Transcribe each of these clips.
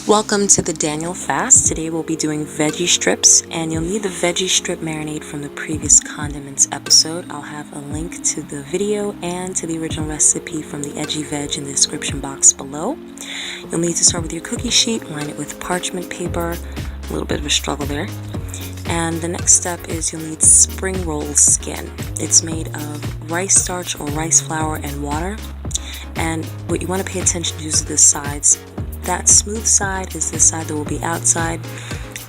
Welcome to the Daniel Fast. Today we'll be doing veggie strips, and you'll need the veggie strip marinade from the previous condiments episode. I'll have a link to the video and to the original recipe from the Edgy Veg in the description box below. You'll need to start with your cookie sheet, line it with parchment paper, a little bit of a struggle there. And the next step is you'll need spring roll skin. It's made of rice starch or rice flour and water. And what you want to pay attention to is the sides. That smooth side is the side that will be outside,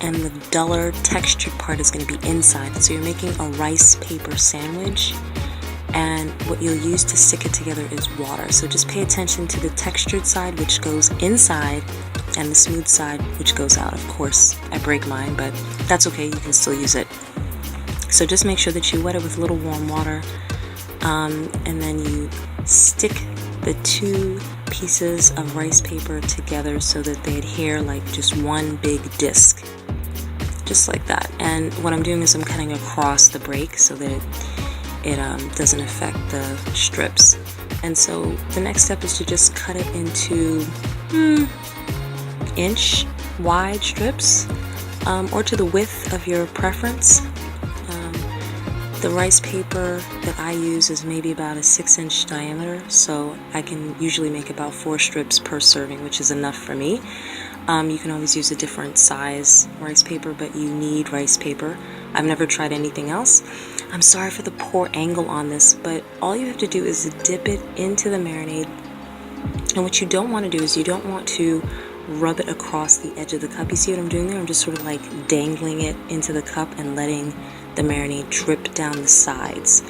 and the duller textured part is going to be inside. So you're making a rice paper sandwich, and what you'll use to stick it together is water. So just pay attention to the textured side, which goes inside, and the smooth side, which goes out. Of course, I break mine, but that's okay, you can still use it. So just make sure that you wet it with a little warm water, and then you stick the two pieces of rice paper together so that they adhere like just one big disc, just like that. And what I'm doing is I'm cutting across the break so that it doesn't affect the strips. And so the next step is to just cut it into inch wide strips, or to the width of your preference. The rice paper that I use is maybe about a 6-inch diameter, so I can usually make about 4 strips per serving, which is enough for me. You can always use a different size rice paper, but you need rice paper. I've never tried anything else. I'm sorry for the poor angle on this, but all you have to do is dip it into the marinade. And what you don't want to do is you don't want to rub it across the edge of the cup. You see what I'm doing there? I'm just sort of like dangling it into the cup and letting the marinade drip down the sides,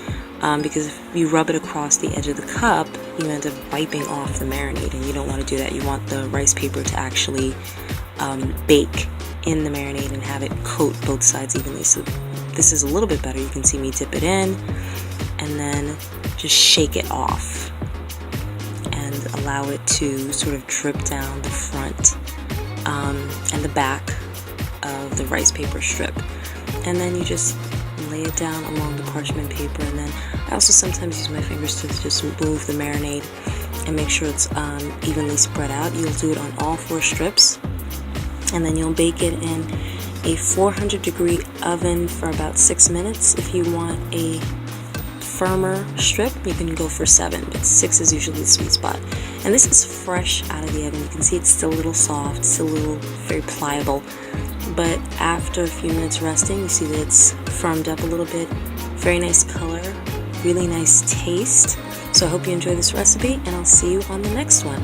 because if you rub it across the edge of the cup, you end up wiping off the marinade, and you don't want to do that. You want the rice paper to actually bake in the marinade and have it coat both sides evenly. So this is a little bit better. You can see me dip it in and then just shake it off and allow it to sort of drip down the front and the back of the rice paper strip. And then you just lay it down along the parchment paper, and then I also sometimes use my fingers to just move the marinade and make sure it's evenly spread out. You'll do it on all 4 strips, and then you'll bake it in a 400-degree oven for about 6 minutes. If you want a firmer strip, you can go for 7, but 6 is usually the sweet spot. And this is fresh out of the oven. You can see it's still a little soft, still a little very pliable. But after a few minutes resting, you see that it's firmed up a little bit. Very nice color, really nice taste. So I hope you enjoy this recipe, and I'll see you on the next one.